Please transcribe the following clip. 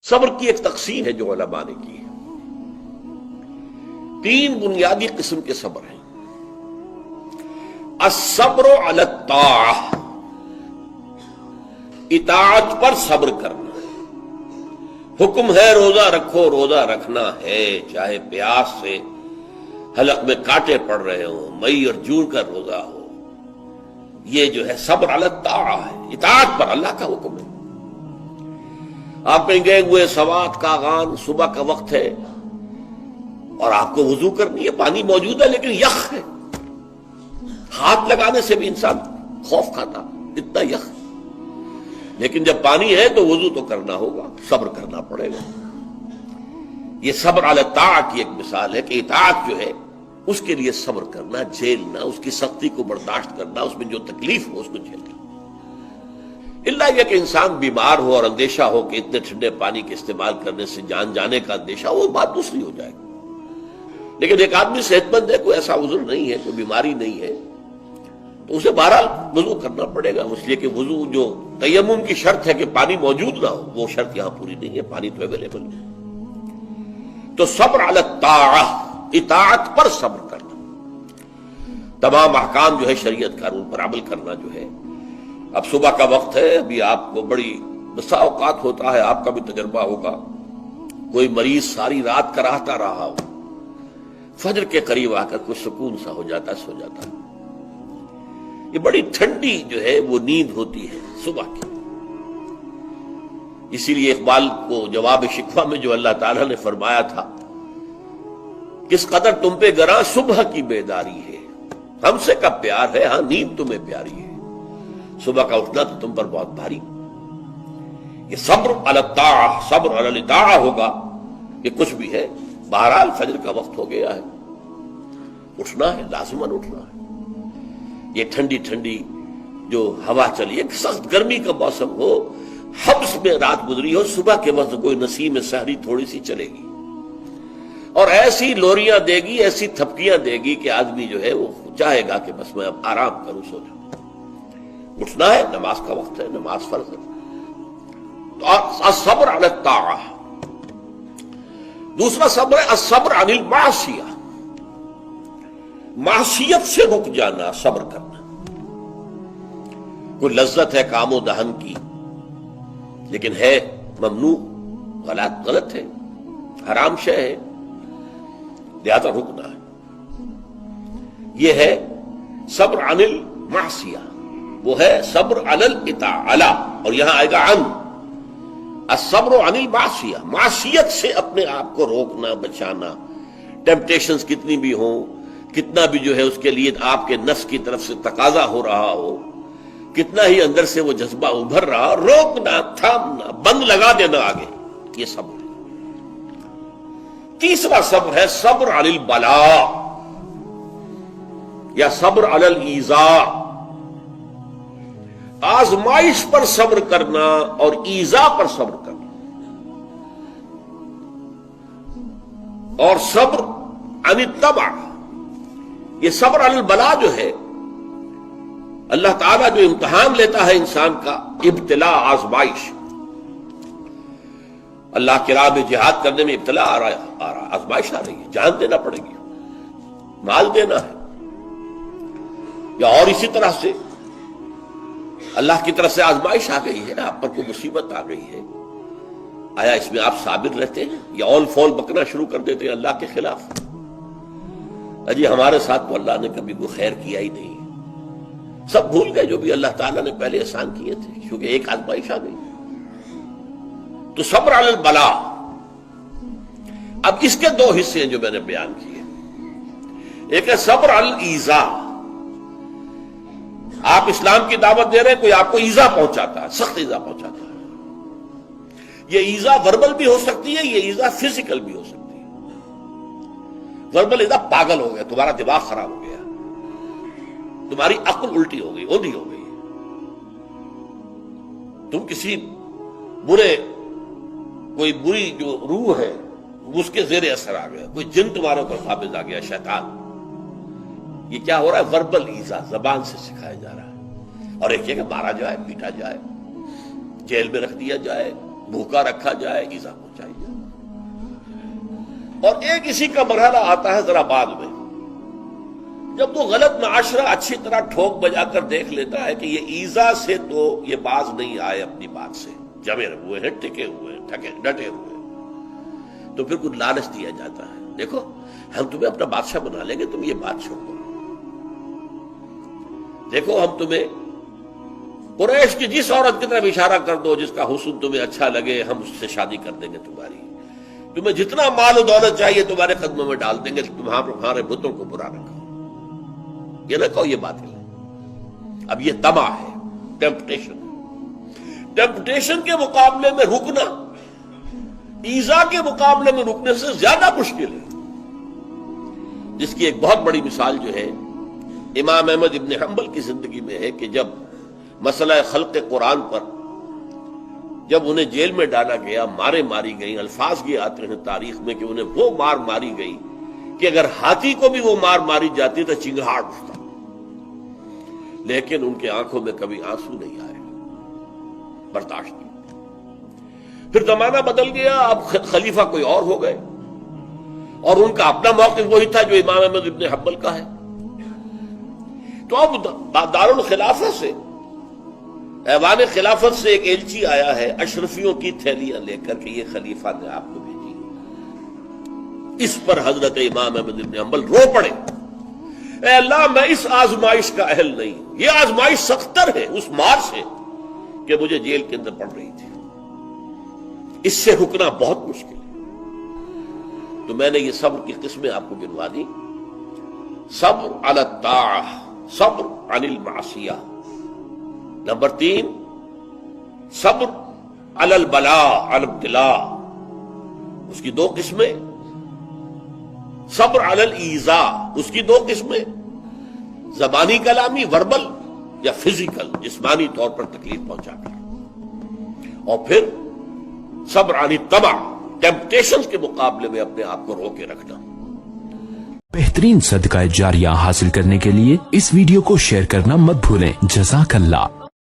صبر کی ایک تقسیم ہے جو علماء نے کی ہے۔ تین بنیادی قسم کے صبر ہیں۔ الصبر علی الطاعہ، اطاعت پر صبر کرنا۔ حکم ہے روزہ رکھو، روزہ رکھنا ہے، چاہے پیاس سے حلق میں کانٹے پڑ رہے ہوں، مئی اور جون کا روزہ ہو۔ یہ جو ہے صبر علی الطاعہ ہے، اطاعت پر، اللہ کا حکم ہے۔ آپ کہیں گے ہوئے سوات کا غان، صبح کا وقت ہے اور آپ کو وضو کرنی ہے، پانی موجود ہے لیکن یخ ہے، ہاتھ لگانے سے بھی انسان خوف کھاتا، اتنا یخ۔ لیکن جب پانی ہے تو وضو تو کرنا ہوگا، صبر کرنا پڑے گا۔ یہ صبر علی الطاعہ کی ایک مثال ہے کہ اطاعت جو ہے اس کے لیے صبر کرنا، جھیلنا، اس کی سختی کو برداشت کرنا، اس میں جو تکلیف ہو اس کو جھیلنا۔ اللہ یہ کہ انسان بیمار ہو اور اندیشہ ہو کہ اتنے ٹھنڈے پانی کے استعمال کرنے سے جان جانے کا اندیشہ، وہ بات دوسری ہو جائے گی۔ لیکن ایک آدمی صحت مند ہے، کوئی ایسا عذر نہیں ہے، کوئی بیماری نہیں ہے، تو اسے بہرحال وضو کرنا پڑے گا، اس لیے کہ وضو جو تیمم کی شرط ہے کہ پانی موجود نہ ہو، وہ شرط یہاں پوری نہیں ہے، پانی تو اویلیبل ہے۔ تو صبر علی الطاعہ، اطاعت پر صبر کرنا، تمام احکام جو ہے شریعت قانون پر عمل کرنا جو ہے۔ اب صبح کا وقت ہے، ابھی آپ کو بڑی بسا اوقات ہوتا ہے، آپ کا بھی تجربہ ہوگا، کوئی مریض ساری رات کراہتا رہا ہو، فجر کے قریب آ کر کوئی سکون سا ہو جاتا، سو جاتا۔ یہ بڑی ٹھنڈی جو ہے وہ نیند ہوتی ہے صبح کی۔ اسی لیے اقبال کو جواب شکوہ میں جو اللہ تعالیٰ نے فرمایا تھا، کس قدر تم پہ گراں صبح کی بیداری ہے، ہم سے کب پیار ہے، ہاں نیند تمہیں پیاری ہے، صبح کا اٹھنا تو تم پر بہت بھاری۔ یہ صبر علی الطاعہ، صبر علی الاطاعہ ہوگا کہ کچھ بھی ہے، بہرحال فجر کا وقت ہو گیا ہے، اٹھنا ہے، لازماً اٹھنا ہے۔ یہ ٹھنڈی ٹھنڈی جو ہوا چلی، ایک سخت گرمی کا موسم ہو، حبس میں رات گزری ہو، صبح کے وقت کوئی نسیم سحری تھوڑی سی چلے گی اور ایسی لوریاں دے گی، ایسی تھپکیاں دے گی کہ آدمی جو ہے وہ چاہے گا کہ بس میں اب آرام کروں، سو جاؤں۔ اٹھنا ہے، نماز کا وقت ہے، نماز فرض ہے۔ تو الصبر علی الطاعہ۔ دوسرا صبر ہے الصبر عن المعصیہ، معصیت سے رک جانا، صبر کرنا۔ کوئی لذت ہے کام و دہن کی لیکن ہے ممنوع، غلط ہے، حرام شے ہے، لہذا رکنا ہے۔ یہ ہے صبر عن المعصیہ، وہ ہے صبر علی الاطاعہ، اور یہاں آئے گا عن الصبر عن المعصیہ، معصیت سے اپنے آپ کو روکنا، بچانا۔ ٹیمپٹیشنز کتنی بھی ہوں، کتنا بھی جو ہے اس کے لیے آپ کے نفس کی طرف سے تقاضا ہو رہا ہو، کتنا ہی اندر سے وہ جذبہ ابھر رہا، روکنا، تھامنا، بند لگا دینا آگے، یہ صبر ہے۔ تیسرا صبر ہے صبر علی البلاء یا صبر علی الایذاء، آزمائش پر صبر کرنا اور ایذا پر صبر کرنا۔ اور صبر عن الطبع، یہ صبر علی البلاء جو ہے، اللہ تعالیٰ جو امتحان لیتا ہے انسان کا، ابتلاء، آزمائش۔ اللہ کی راہ میں جہاد کرنے میں ابتلاء آ رہا، آزمائش آ رہی ہے، جان دینا پڑے گی، مال دینا ہے، یا اور اسی طرح سے اللہ کی طرف سے آزمائش آ گئی ہے، آپ پر کوئی مصیبت آ گئی ہے، آیا اس میں آپ صابر رہتے ہیں یا اول فول بکنا شروع کر دیتے ہیں اللہ کے خلاف؟ اجی ہمارے ساتھ تو اللہ نے کبھی کوئی خیر کیا ہی نہیں، سب بھول گئے جو بھی اللہ تعالیٰ نے پہلے احسان کیے تھے، کیونکہ ایک آزمائش آ گئی۔ تو صبر علی البلاء۔ اب اس کے دو حصے ہیں جو میں نے بیان کیے، ایک ہے صبر علی الایذاء، آپ اسلام کی دعوت دے رہے ہیں، کوئی آپ کو ایذا پہنچاتا ہے، سخت ایذا پہنچاتا ہے۔ یہ ایذا وربل بھی ہو سکتی ہے، یہ ایذا فزیکل بھی ہو سکتی ہے۔ وربل ایذا، پاگل ہو گیا، تمہارا دماغ خراب ہو گیا، تمہاری عقل الٹی ہو گئی، اوندھی ہو گئی، تم کسی کوئی بری جو روح ہے اس کے زیر اثر آ گیا، کوئی جن تمہارے اوپر قابض آ گیا، شیطان۔ یہ کیا ہو رہا ہے؟ وربل ایذا، زبان سے سکھایا جا رہا ہے۔ اور ایک یہ کہ مارا جائے، پیٹا جائے، جیل میں رکھ دیا جائے، بھوکا رکھا جائے، ایذا پہنچائی جائے۔ اور ایک اسی کا مرحلہ آتا ہے ذرا بعد میں، جب وہ غلط معاشرہ اچھی طرح ٹھوک بجا کر دیکھ لیتا ہے کہ یہ ایذا سے تو یہ باز نہیں آئے، اپنی بات سے جمے ہوئے ہیں، ٹکے ہوئے ہیں، ڈٹے ہوئے ہیں، تو پھر کچھ لالچ دیا جاتا ہے، دیکھو ہم تمہیں اپنا بادشاہ بنا لیں گے، تم یہ بات چھوڑ دو، دیکھو ہم تمہیں قریش کی جس عورت کی طرف اشارہ کر دو جس کا حسن تمہیں اچھا لگے، ہم اس سے شادی کر دیں گے تمہاری، تمہیں جتنا مال و دولت چاہیے تمہارے قدموں میں ڈال دیں گے، تمہارے بتوں کو برا رکھو، یہ نہ کہو یہ بات ہے۔ اب یہ طمع ہے، ٹیمپٹیشن کے مقابلے میں رکنا ایذا کے مقابلے میں رکنے سے زیادہ مشکل ہے، جس کی ایک بہت بڑی مثال جو ہے امام احمد ابن حنبل کی زندگی میں ہے کہ جب مسئلہ خلق قرآن پر جب انہیں جیل میں ڈالا گیا، مارے ماری گئی، الفاظ یہ آتے ہیں تاریخ میں کہ انہیں وہ مار ماری گئی کہ اگر ہاتھی کو بھی وہ مار ماری جاتی تو چنگھاڑ اٹھتا، لیکن ان کے آنکھوں میں کبھی آنسو نہیں آئے، برداشت نہیں۔ پھر زمانہ بدل گیا، اب خلیفہ کوئی اور ہو گئے، اور ان کا اپنا موقف وہی تھا جو امام احمد ابن حنبل کا ہے۔ تو اب دارالخلافہ سے، ایوان خلافت سے ایک ایلچی آیا ہے اشرفیوں کی تھیلیاں لے کر کہ یہ خلیفہ نے آپ کو بھیجی۔ اس پر حضرت امام احمد ابن حنبل رو پڑے، اے اللہ میں اس آزمائش کا اہل نہیں ہوں، یہ آزمائش سختر ہے اس مار سے کہ مجھے جیل کے اندر پڑ رہی تھی، اس سے رکنا بہت مشکل ہے۔ تو میں نے یہ صبر کی قسمیں آپ کو گنوا دی، صبر علی الطاعہ، صبر عن المعصیہ، نمبر 3 صبر علی البلاء، علی الابتلاء، اس کی 2 قسمیں، صبر علی الایذاء، اس کی 2 قسمیں، زبانی کلامی وربل یا فزیکل جسمانی طور پر تکلیف پہنچا کر، اور پھر صبر عن الطمع، ٹیمپٹیشن کے مقابلے میں اپنے آپ کو رو کے رکھنا۔ بہترین صدقہ جاریہ حاصل کرنے کے لیے اس ویڈیو کو شیئر کرنا مت بھولیں۔ جزاک اللہ۔